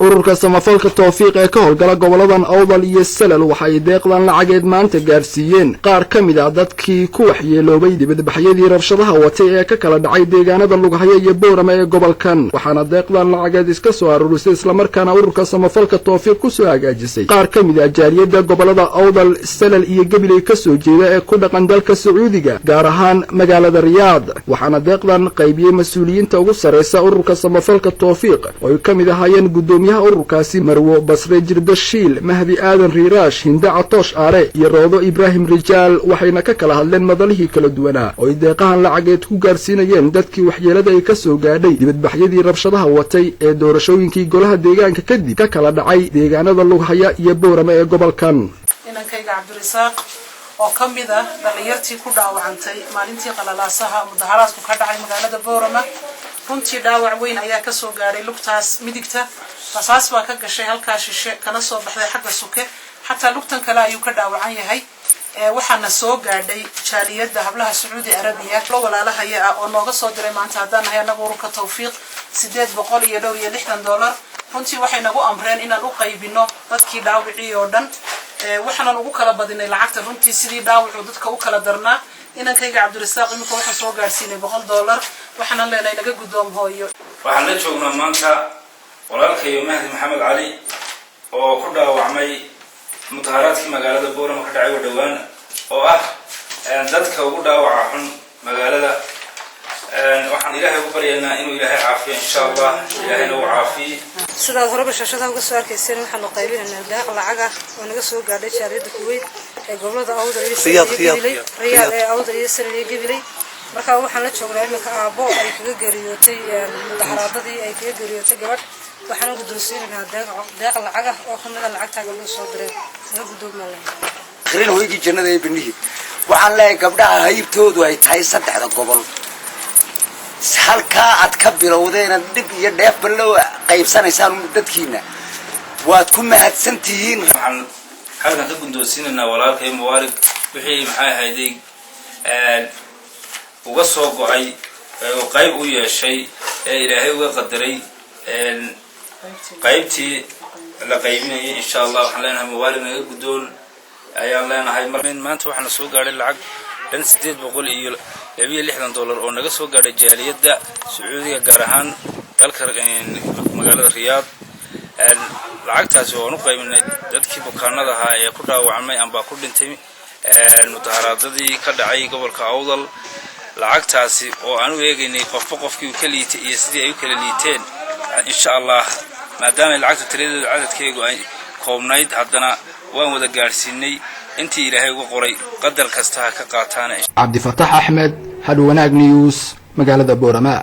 ururka samafalka tawfiiq ee ka howlgala goboladan Awdal iyo Salal waxay deeqdan lacageed maanta gaarsiiyeen qaar kamid ah dadkii ku waxyeeloobay dibadbaxyadii rabshadaha watay ee ka kala dhacay deegaanada Lughaya iyo Boorama ee gobolkan waxaana deeqdan lacageed iska soo aruurisay isla markaana ururka samafalka tawfiiq ku soo hagaajisay qaar kamid ah jaariyada gobolada Awdal Salal iyo Gabiley ka soo jeeda ee ku dhaqan dalka Sacuudiga gaar ahaan magaalada Riyaad waxaana deeqdan qaybiyay mas'uuliyiinta ugu sareysa ururka samafalka tawfiiq oo kamid ahaayeen gudoomiyaha ururkaasi Marwo Basre Jirdashiil Mahdi Aadan Riiraash Hinda Atoosh Aare iyo Roodo Ibrahim Rijaal waxayna ka kala hadleen madalihii kala duwanaa oo deeqahan lacageed ku gaarsiinayeen dadkii waxyeelada ay ka soo gaadhay dibadbaxyadii rabshadaha watay ee doorashooyinkii golaha deegaanka kadib ka kala dhacay deegaanada Lughaya iyo Boorama ee gobolkan inankayga Cabdirasaaq oo kamid ah dhalinyartii ku dhaawacantay maalintii qalalaasaha mudaharaadku ka dhacay magaalada Boorama runtii dhaawac weyn ayaa ka soo gaaray lugtaas midigta rasaas baa ka gashay halka shishe kana soo baxday xagga suke xataa lugtan kale ayuu ka dhaawacan yahay waxaana soo gaadhay jaaliyada hablaha Sacuudi Arabiya loo walaalahaya oo nooga soo diray maanta hadaan hay anagu ururka tawfiiq $860 runtii waxay nagu amreen inaan u qaybino dadkii dhaawacii oo dhan waxaan ugu kala badinay lacagta runtii sidii dhaawacu dadka u kala darnaa inankayga Cabdirasaaq imika waxa soo gaarsiinay $100 waxaan leenahay naga gudoom hooyo waxaan la joognaa maanta walaalkay Mahdi Maxamed Ali oo ku dhaawacmay mudaharaadkii magaalada Boorama ka dhacay dhawaan oo ah dadka ugu dhaawaca xun magaalada waxaan ilaahay ugu baryaynaa inuu ilaahay caafiyo insha Allah ilaahayna uu caafiyo sidaa hore bashashada uga soo arkaysay waxaan qaybinaynaa deeq lacag ah oo naga soo gaadhay jaaliyada Kuwait ee gobolada Awdal iyo Riyaad ee Awdal iyo Salal iyo Gabiley marka waxaan la joognaa iminka aabo ay kaga geeriyootay mudaharaadadii ay kaga geeriyootay gabadh waxaan ugu doonsiinaynaa deeq lacag ah oo kamid ah lacagta loo soo diray naga gudoomalaan akhrin hoygii jannada ee binihi waxaan leeyahay gabdhaha haybtoodu ay tahay saddexda gobol halka aad ka bilowdeen dib iyo dheef loo qaybsanaysaan dadkiina waad ku mahadsantihiin waxaan halkan ka guddoonsiinaynaa walaalkay Muwaarig wixii maxay hayday uga soo go'ay oo qayb u yeeshay ee ilaahay uga qadaray qaybtii la qaybinayay insha Allah waxaan leenahay Muwaarig naga guddoon ayaan leenahay maanta waxaan soo gaaray lacag dhan $860 oo naga soo gaaray jaaliyada Sacuudiga gaar ahaan dalka magaalada Riyaad lacagtaasi oo u qaybinay dadkii bukaanada ahaa ee ku dhaawacmay amba ku dhintay mudaharaadadii ka dhacay gobolka Awdal lacagtaasi oo aanu eegaynay qofkii uu ka liitay iyo sidii ay u kala liiteen insha Allah maadaama lacagtu tiradeedu cadadkeedu ay koobnayd haddana waan wada gaarsiinay intii ilaahay ugu qoray qadar kasta ka qaataan Cabdi Fataax Ahmed Hadwanaag News magaalada Boorama.